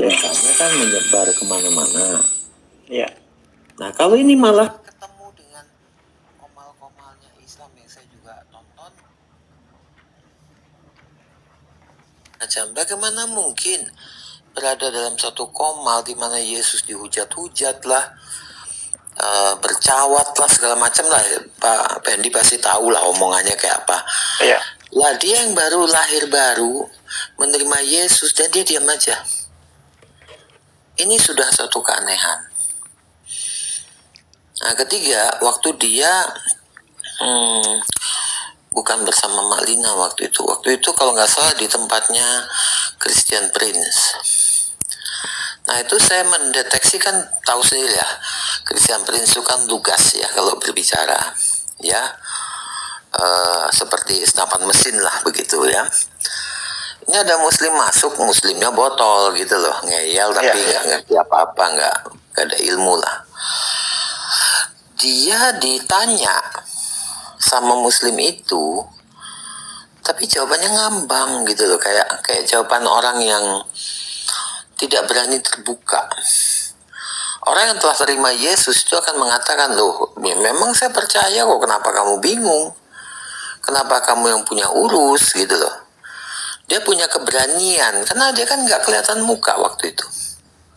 beritanya kan menyebar kemana-mana. Ya. Nah kalau ini malah ketemu dengan komal-komalnya Islam yang saya juga tonton, macam bagaimana mungkin berada dalam satu komal di mana Yesus dihujat-hujat lah, bercawat lah, segala macam lah. Pak Pendi pasti tahu lah omongannya kayak apa. Iya. Lah dia yang baru lahir baru menerima Yesus dan dia diam aja. Ini sudah satu keanehan. Nah ketiga, waktu dia bukan bersama Mak Lina waktu itu kalau nggak salah di tempatnya Christian Prince. Nah itu saya mendeteksi, kan tahu sendiri ya, Christian Prince itu kan lugas ya kalau berbicara ya, seperti senapan mesin lah begitu ya. Ini ada muslim masuk, muslimnya botol gitu loh, ngeyel tapi nggak ngerti apa-apa, nggak ada ilmu lah. Dia ditanya sama muslim itu, tapi jawabannya ngambang gitu loh, kayak jawaban orang yang tidak berani terbuka. Orang yang telah terima Yesus itu akan mengatakan, loh memang saya percaya kok, kenapa kamu bingung, kenapa kamu yang punya urus gitu loh. Dia punya keberanian karena dia kan nggak kelihatan muka waktu itu.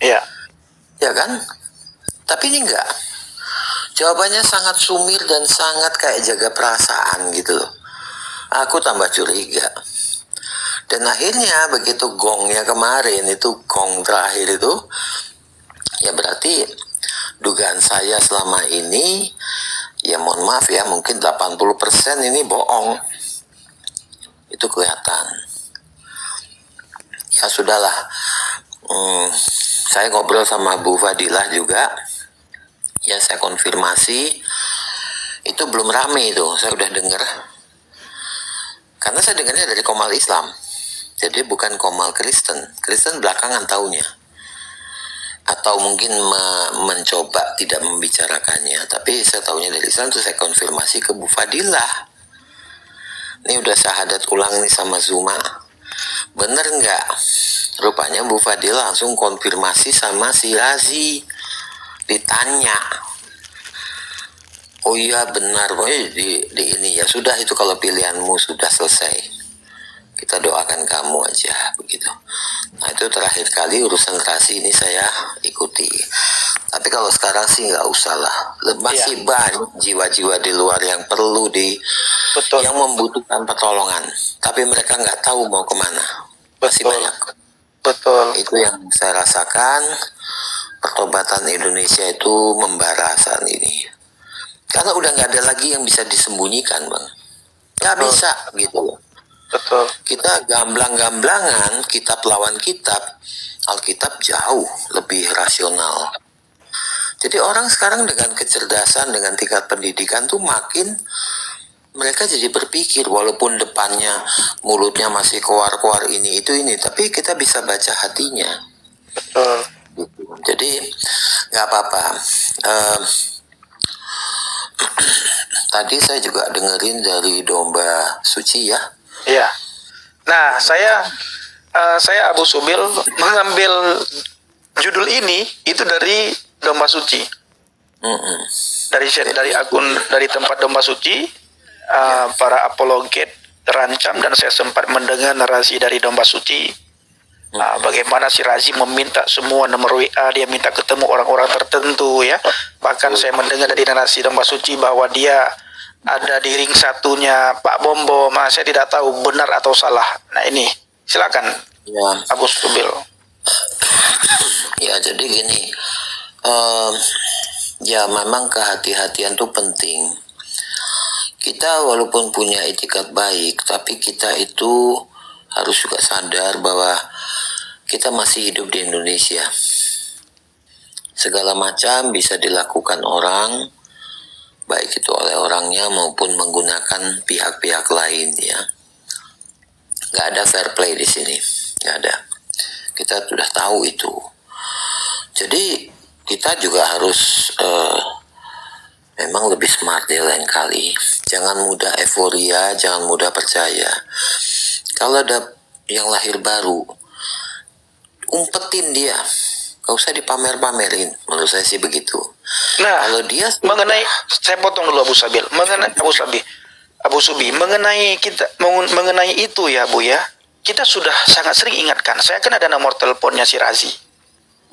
Iya. Ya kan? Tapi ini enggak. Jawabannya sangat sumir dan sangat kayak jaga perasaan gitu loh. Aku tambah curiga. Dan akhirnya begitu gongnya kemarin itu, gong terakhir itu, ya berarti dugaan saya selama ini, ya mohon maaf ya, mungkin 80% ini bohong. Itu kelihatan. Ya sudahlah, saya ngobrol sama Bu Fadilah juga, ya saya konfirmasi, itu belum rame itu, saya udah dengar. Karena saya dengarnya dari Komal Islam, jadi bukan Komal Kristen. Kristen belakangan taunya, atau mungkin mencoba tidak membicarakannya. Tapi saya taunya dari Islam, terus saya konfirmasi ke Bu Fadilah. Ini udah syahadat ulang nih sama Zuma, bener nggak? Rupanya Bu Fadilah langsung konfirmasi sama si Razi. Ditanya, oh iya benar, di ini ya sudah, itu kalau pilihanmu sudah selesai, kita doakan kamu aja begitu. Nah itu terakhir kali urusan Razi ini saya ikuti. Tapi kalau sekarang sih nggak usah lah, masih banyak jiwa-jiwa di luar yang perlu yang membutuhkan pertolongan, tapi mereka nggak tahu mau kemana. Masih banyak. Betul. Itu yang saya rasakan. Pertobatan Indonesia itu membara saat ini. Karena udah nggak ada lagi yang bisa disembunyikan, Bang. Nggak bisa gitu loh. Betul. Kita gamblang-gamblangan, kitab lawan kitab, Alkitab jauh lebih rasional. Jadi orang sekarang dengan kecerdasan, dengan tingkat pendidikan tuh makin mereka jadi berpikir, walaupun depannya mulutnya masih keluar-keluar ini itu ini, tapi kita bisa baca hatinya. Betul. Jadi nggak apa-apa. Tadi saya juga dengerin dari Domba Suci ya. Iya. Nah, saya Abu Subil mengambil judul ini itu dari Domba Suci. Dari akun, dari tempat Domba Suci, para apologet terancam, dan saya sempat mendengar narasi dari Domba Suci. Bagaimana si Razi meminta semua nomor WA, dia minta ketemu orang-orang tertentu ya. Bahkan saya mendengar dari narasi Domba Suci bahwa dia ada di ring satunya Pak Bombo. Saya tidak tahu benar atau salah. Nah ini silakan ya. Abu Subil. Ya jadi gini, ya memang kehati-hatian itu penting. Kita walaupun punya etikat baik, tapi kita itu harus juga sadar bahwa kita masih hidup di Indonesia. Segala macam bisa dilakukan orang, baik itu oleh orangnya maupun menggunakan pihak-pihak lain ya. Nggak ada fair play di sini, nggak ada. Kita sudah tahu itu. Jadi kita juga harus memang lebih smart ya lain kali. Jangan mudah euforia, jangan mudah percaya. Kalau ada yang lahir baru, umpetin dia, gak usah dipamer-pamerin. Menurut saya sih begitu. Nah, Kalau dia mengenai, saya potong dulu Abu Sabil, mengenai Abu Subi, mengenai itu ya Bu ya, kita sudah sangat sering ingatkan. Saya kan ada nomor teleponnya si Razi.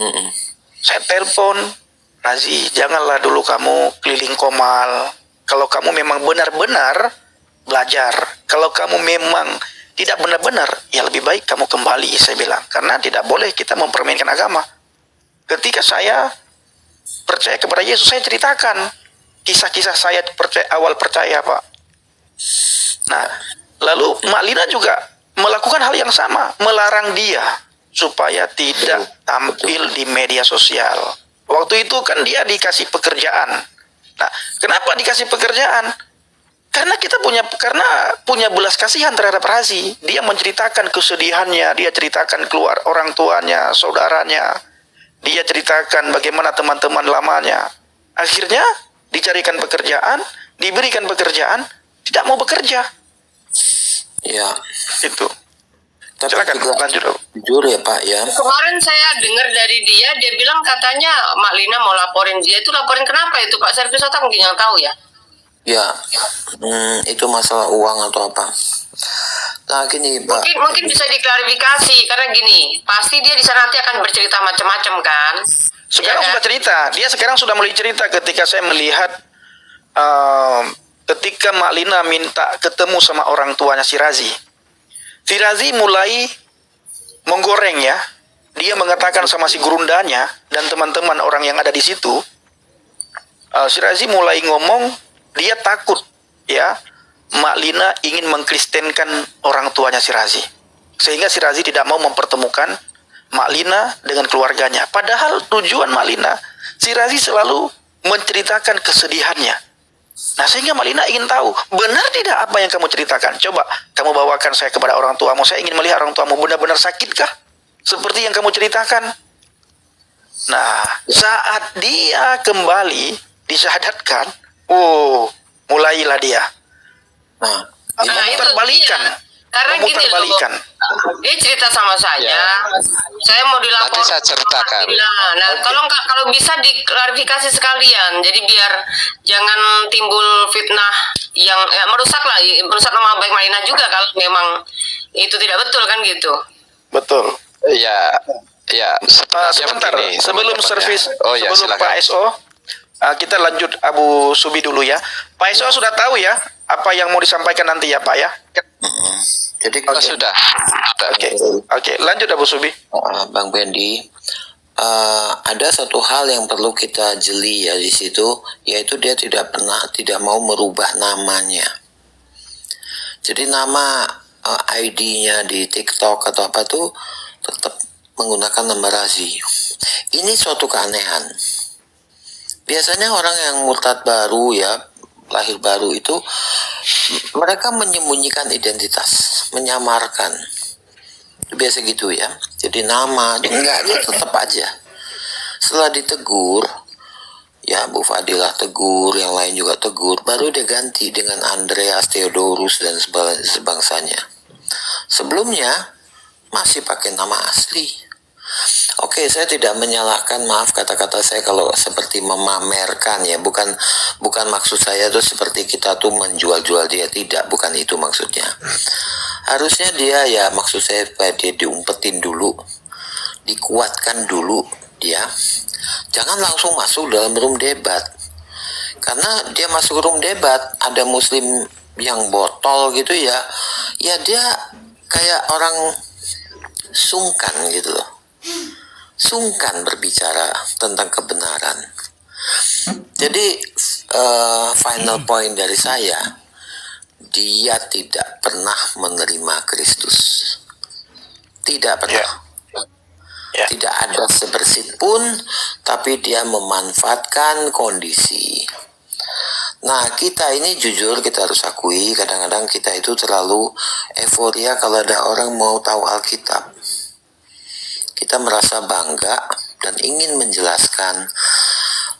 Mm-mm. Saya telepon, Razi, janganlah dulu kamu keliling Komal. Kalau kamu memang benar-benar belajar, kalau kamu memang tidak benar-benar, ya lebih baik kamu kembali, saya bilang. Karena tidak boleh kita mempermainkan agama. Ketika saya percaya kepada Yesus, saya ceritakan kisah-kisah saya awal percaya, Pak. Nah, lalu Mak Lina juga melakukan hal yang sama, melarang dia supaya tidak tampil di media sosial. Waktu itu kan dia dikasih pekerjaan. Nah, kenapa dikasih pekerjaan? Karena punya belas kasihan terhadap Razi. Dia menceritakan kesedihannya, dia ceritakan keluar orang tuanya, saudaranya. Dia ceritakan bagaimana teman-teman lamanya. Akhirnya dicarikan pekerjaan, diberikan pekerjaan, tidak mau bekerja. Ya, Itu. tapi Silakan juga lanjut. jujur ya Pak ya. Kemarin saya dengar dari dia bilang katanya Mak Lina mau laporin dia, itu laporin kenapa itu Pak Servis Otak mungkin yang tahu ya. Ya, itu masalah uang atau apa? Nah gini Pak. Mungkin bisa diklarifikasi karena gini, pasti dia di sana nanti akan bercerita macam-macam kan. Sekarang Ya kan? sudah cerita. Dia sekarang sudah mulai cerita ketika saya melihat ketika Mak Lina minta ketemu sama orang tuanya si Razi. Si Razi mulai menggoreng ya. Dia mengatakan sama si gurundanya dan teman-teman orang yang ada di situ. Si Razi mulai ngomong, dia takut ya. Mak Lina ingin mengkristenkan orang tuanya si Razi. Sehingga si Razi tidak mau mempertemukan Mak Lina dengan keluarganya. Padahal tujuan Mak Lina, si Razi selalu menceritakan kesedihannya. Nah, sehingga Mak Lina ingin tahu, benar tidak apa yang kamu ceritakan? Coba, kamu bawakan saya kepada orang tuamu. Saya ingin melihat orang tuamu benar-benar sakitkah? Seperti yang kamu ceritakan. Nah, saat dia kembali, disyahadatkan, mulailah dia. Nah, itu Terbalikan. dia. Karena gini loh, dia cerita sama saya, saya mau dilapor. Nanti saya ceritakan. Nah, kalau bisa diklarifikasi sekalian, jadi biar jangan timbul fitnah yang merusak nama baik Mak Lina juga kalau memang itu tidak betul kan gitu. Betul. Ya, Sebentar, begini, sebelum teman-teman servis, ya. Oh ya, sebelum silakan. Pak SO, kita lanjut Abu Subi dulu ya. Pak SO sudah tahu ya apa yang mau disampaikan nanti ya Pak ya. jadi Sudah. Oke, lanjut Abu Subi. Bang Bendi, ada satu hal yang perlu kita jeli ya di situ, yaitu dia tidak mau merubah namanya. Jadi nama ID-nya di TikTok atau apa tuh tetap menggunakan nama Razi. Ini suatu keanehan. Biasanya orang yang murtad baru ya, lahir baru itu, mereka menyembunyikan identitas, menyamarkan. Biasa gitu ya. Jadi nama, enggak, dia tetap aja. Setelah ditegur, ya Bu Fadilah tegur, yang lain juga tegur, baru dia ganti dengan Andreas Theodorus dan sebangsanya. Sebelumnya masih pakai nama asli. Oke, saya tidak menyalahkan, maaf kata-kata saya kalau seperti memamerkan ya, bukan maksud saya tuh seperti kita tuh menjual-jual dia, tidak, bukan itu maksudnya. Harusnya dia ya, maksud saya supaya dia diumpetin dulu, dikuatkan dulu dia. Jangan langsung masuk dalam room debat. Karena dia masuk room debat, ada muslim yang botol gitu ya, ya dia kayak orang sungkan gitu loh. Sungkan berbicara tentang kebenaran. Jadi final point dari saya, dia tidak pernah menerima Kristus. Tidak pernah. Ya. Tidak ada sebersit pun, tapi dia memanfaatkan kondisi. Nah, kita ini jujur kita harus akui, kadang-kadang kita itu terlalu euforia kalau ada orang mau tahu Alkitab. Kita merasa bangga dan ingin menjelaskan,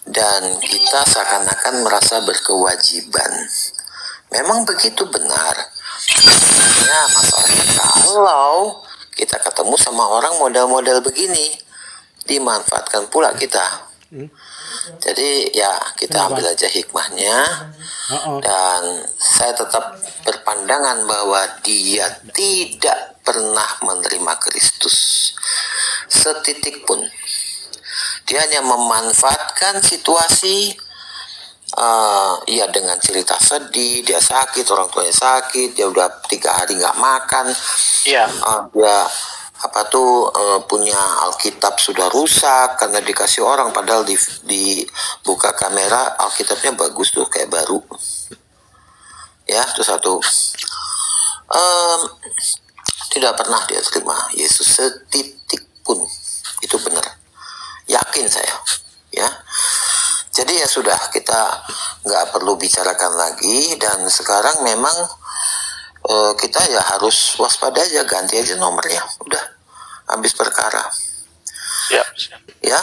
dan kita seakan-akan merasa berkewajiban. Memang begitu benar. Ya, masalahnya kalau kita ketemu sama orang model-model begini, dimanfaatkan pula kita. Jadi ya kita ambil aja hikmahnya, dan saya tetap berpandangan bahwa dia tidak pernah menerima Kristus setitik pun. Dia hanya memanfaatkan situasi, ya dengan cerita sedih, dia sakit, orang tuanya sakit, dia udah 3 hari nggak makan, Iya. dia punya Alkitab sudah rusak karena dikasih orang, padahal di buka kamera Alkitabnya bagus tuh kayak baru. Ya, itu satu. Tidak pernah dia terima Yesus setitik pun, itu benar, yakin saya. Ya, jadi ya sudah, kita nggak perlu bicarakan lagi, dan sekarang memang kita ya harus waspada aja, ganti aja nomornya, udah habis perkara. Siap. Ya,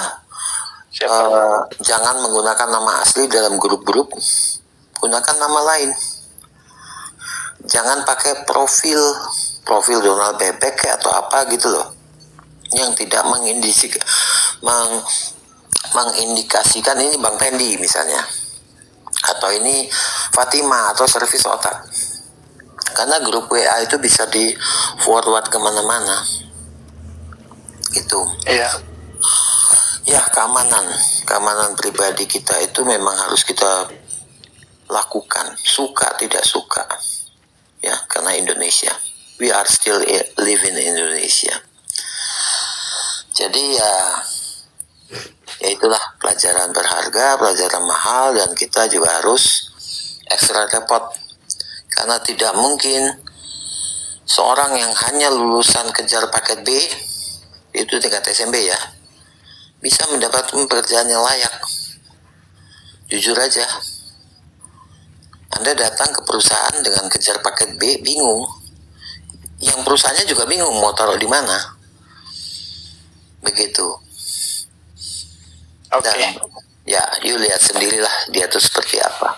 jangan menggunakan nama asli dalam grup-grup, gunakan nama lain. Jangan pakai profil Donald Bebek atau apa gitu loh, yang tidak mengindikasikan ini Bang Pendi misalnya, atau ini Fatima atau servis otak. Karena grup WA itu bisa di forward kemana-mana gitu. Iya. Ya, keamanan pribadi kita itu memang harus kita lakukan, suka tidak suka. Ya, karena Indonesia, we are still live in Indonesia. Jadi ya itulah pelajaran berharga, pelajaran mahal, dan kita juga harus ekstra repot. Karena tidak mungkin seorang yang hanya lulusan kejar paket B, itu tingkat SMP ya, bisa mendapat pekerjaan yang layak. Jujur aja, Anda datang ke perusahaan dengan kejar paket B, bingung. Yang perusahaannya juga bingung mau taruh di mana. Begitu. Oke. Dan ya, you lihat sendirilah dia itu seperti apa.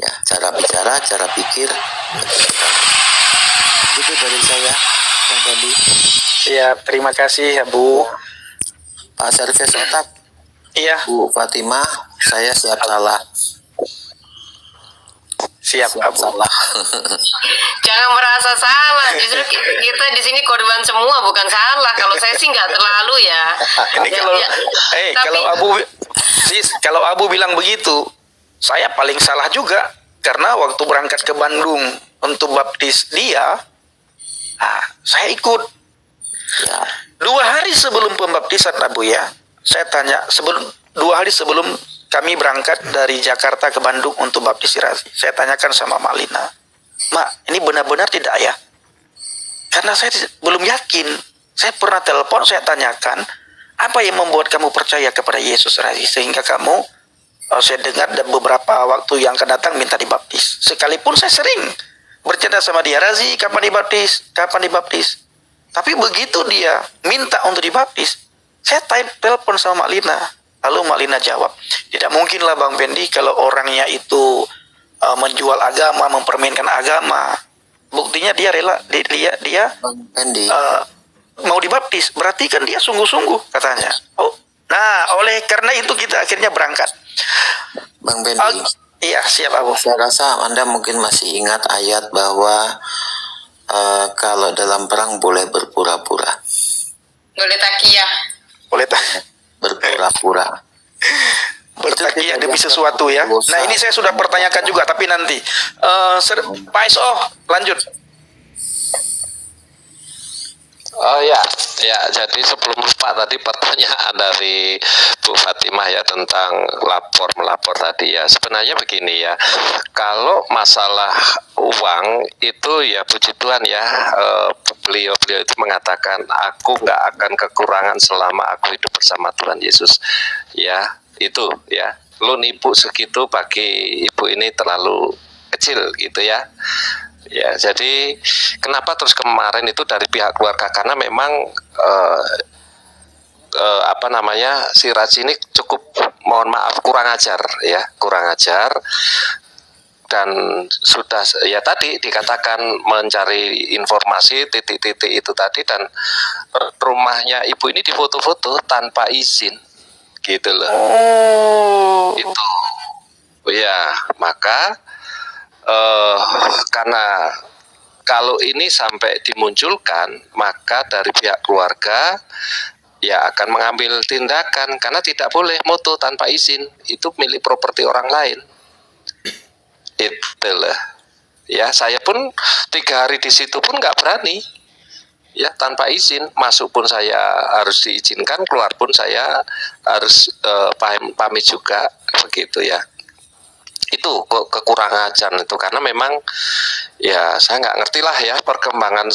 Ya, cara bicara, cara pikir. Itu dari saya, Bang Fendi. Siap, terima kasih ya Bu. Pak Servis Otak, Iya, Bu Fatimah, saya siap salah. siap Bu. Salah. Jangan merasa salah, justru kita di sini korban semua, bukan salah. Kalau saya sih nggak terlalu ya. Ini kalau Tapi- kalau Abu bilang begitu, saya paling salah juga, karena waktu berangkat ke Bandung untuk baptis dia, saya ikut. Ya, 2 hari sebelum pembaptisan Abu ya, saya tanya, 2 hari sebelum kami berangkat dari Jakarta ke Bandung untuk baptis Razi, saya tanyakan sama Mak Lina, Mak, ini benar-benar tidak ya? Karena saya belum yakin. Saya pernah telepon, saya tanyakan, apa yang membuat kamu percaya kepada Yesus Razi, sehingga kamu, saya dengar beberapa waktu yang akan datang minta dibaptis. Sekalipun saya sering bercanda sama dia, Razi, kapan dibaptis? Kapan dibaptis? Tapi begitu dia minta untuk dibaptis, saya telepon sama Mak Lina. Lalu Mak Lina jawab, tidak mungkinlah Bang Pendi kalau orangnya itu menjual agama, mempermainkan agama. Buktinya dia rela, dia Bang Pendi. mau dibaptis, berarti kan dia sungguh-sungguh katanya. Oh, nah oleh karena itu kita akhirnya berangkat. Bang Pendi. Iya, siap Abu. Saya rasa Anda mungkin masih ingat ayat bahwa kalau dalam perang boleh berpura-pura. Boleh takiyah. Boleh Berpura-pura. bertakiyah demi sesuatu ya. Nah ini saya sudah pertanyakan juga, tapi nanti Pak SO lanjut. Oh ya, jadi sebelum lupa tadi pertanyaan dari Bu Fatimah ya tentang melapor tadi ya. Sebenarnya begini ya, kalau masalah uang itu ya puji Tuhan ya, beliau itu mengatakan aku nggak akan kekurangan selama aku hidup bersama Tuhan Yesus. Ya, itu ya. Lu nipu segitu bagi ibu ini terlalu kecil gitu ya. Ya, jadi kenapa terus kemarin itu dari pihak keluarga, karena memang si Raji ini cukup, mohon maaf, kurang ajar ya, kurang ajar. dan sudah ya tadi dikatakan mencari informasi titik-titik itu tadi, dan rumahnya ibu ini difoto-foto tanpa izin gitu loh. Oh. Itu ya, maka karena kalau ini sampai dimunculkan, maka dari pihak keluarga ya akan mengambil tindakan, karena tidak boleh moto tanpa izin, itu milik properti orang lain. Itulah ya, saya pun 3 hari di situ pun nggak berani ya, tanpa izin. Masuk pun saya harus diizinkan, keluar pun saya harus pamit juga, begitu ya. Itu kekurangan ajar itu, karena memang ya saya nggak ngerti lah ya perkembangan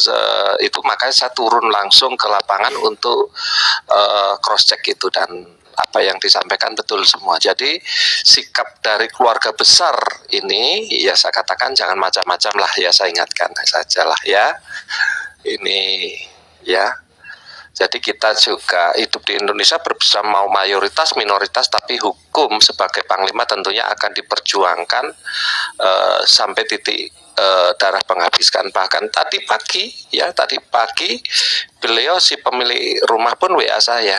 itu, makanya saya turun langsung ke lapangan untuk cross check itu, dan apa yang disampaikan betul semua. Jadi sikap dari keluarga besar ini ya saya katakan jangan macam-macam lah ya, saya ingatkan saja lah ya. Ini ya, jadi kita juga hidup di Indonesia bersama, mau mayoritas minoritas, tapi hukum sebagai panglima tentunya akan diperjuangkan sampai titik darah penghabiskan. Bahkan tadi pagi beliau si pemilik rumah pun WA saya,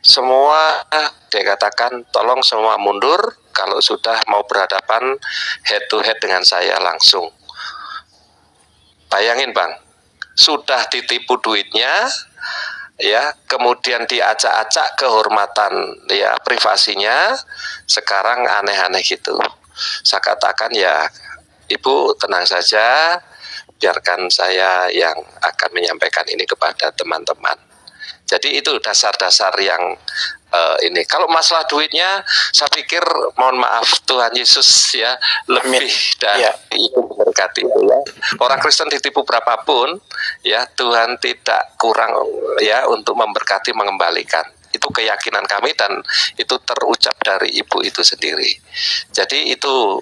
semua dia katakan tolong semua mundur kalau sudah mau berhadapan head to head dengan saya langsung. Bayangin Bang, sudah ditipu duitnya ya, kemudian diacak-acak kehormatan ya privasinya, sekarang aneh-aneh gitu. Saya katakan ya Ibu tenang saja, biarkan saya yang akan menyampaikan ini kepada teman-teman. Jadi itu dasar-dasar yang ini. Kalau masalah duitnya, saya pikir mohon maaf Tuhan Yesus ya lebih dari itu berkati itu ya. Orang Kristen ditipu berapapun ya, Tuhan tidak kurang ya untuk memberkati, mengembalikan. Itu keyakinan kami, dan itu terucap dari ibu itu sendiri. Jadi itu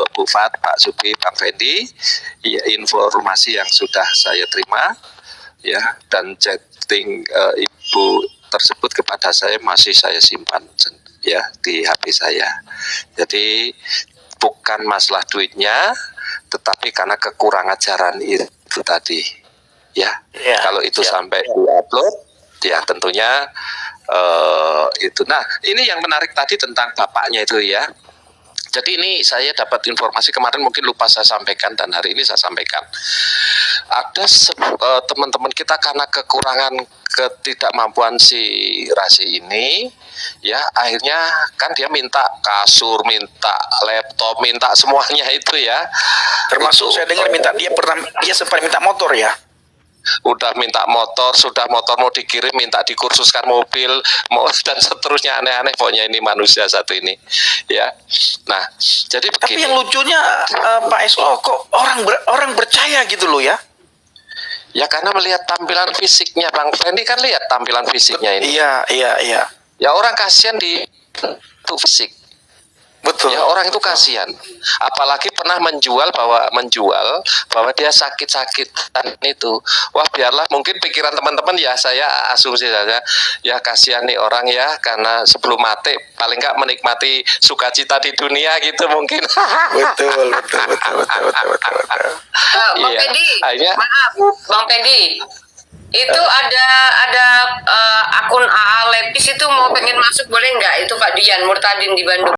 Bu Fat, Pak Subi, Bang Fendi, ya, informasi yang sudah saya terima ya, dan chatting ibu tersebut kepada saya masih saya simpan ya di HP saya. Jadi bukan masalah duitnya, tetapi karena kekurang ajaran itu tadi ya. Kalau itu sampai diupload ya tentunya itu. Nah ini yang menarik tadi tentang bapaknya itu ya. Jadi ini saya dapat informasi kemarin, mungkin lupa saya sampaikan, dan hari ini saya sampaikan. Ada teman-teman kita karena kekurangan ketidakmampuan si Rasi ini, ya akhirnya kan dia minta kasur, minta laptop, minta semuanya itu ya. Termasuk saya dengar dia sempat minta motor ya. Udah minta motor, sudah motor mau dikirim, minta dikursuskan mobil, dan seterusnya, aneh-aneh pokoknya ini manusia satu ini ya. Nah jadi begini. Tapi yang lucunya Pak SO, kok orang percaya gitu loh ya. Ya karena melihat tampilan fisiknya, Bang Fendi kan lihat tampilan fisiknya ini. Iya. Ya orang kasihan di itu fisik. Betul. Ya orang itu kasihan. Apalagi pernah menjual bahwa dia sakit-sakitan itu. Wah biarlah, mungkin pikiran teman-teman ya, saya asumsi saja. Ya kasihan nih orang ya, karena sebelum mati paling nggak menikmati sukacita di dunia gitu mungkin. Betul. Bang Pendi, maaf, Bang Pendi. Itu ada akun AA Lepis itu mau pengen masuk, boleh nggak? Itu Pak Dian Murtadin di Bandung.